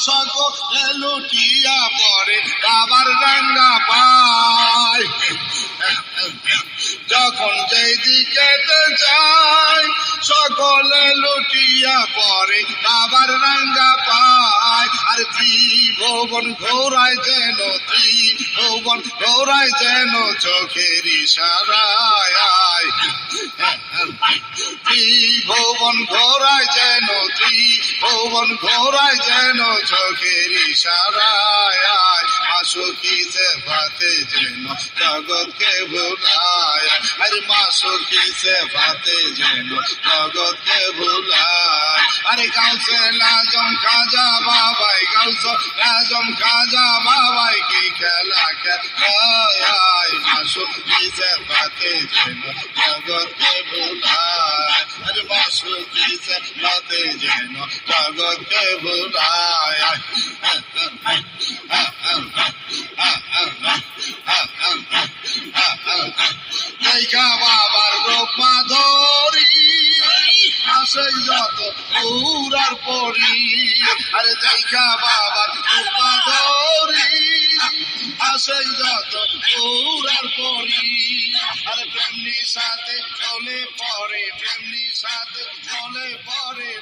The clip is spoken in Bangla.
সকলে লুটিয়া পড়ে বাবার রাঙ্গা পায়। যখন যেই দিকেতে যায় সকলে লুটিয়া পড়ে বাবার রাঙ্গা পায়। আর ত্রিভুবন ঘোরায় যেন ত্রিভুবন ঘোরায় যেন চোখের ইশারায়। ত্রিভুবন ঘোরায় যেন ত্রিভুবন ঘোরায় যেন চোখের ইশারায়। মাসুকি সেফাতে যেন জগৎকে ভুলায়। আরে মাসুকি সেফাতে যেন জগৎকে ভুলায়। আরে গাউসে আজম খাজা বাবাই গাউসে আজম খাজা বাবাই কি খেলা খেলায়। মাসুকি সেফাতে যেন জগৎকে ভুলায়। আরে মাসুকি সেফাতে যেন জগৎকে ভুলায়। দেখা বাবার রূপ মাধুরী আসে যত পুরার পরি। আরে দেখা বাবার রূপ মাধুরী আসে যত পুরার পরি। আরে প্রেমনি সাথে চলে পরে প্রেমনি সাথে চলে পরে।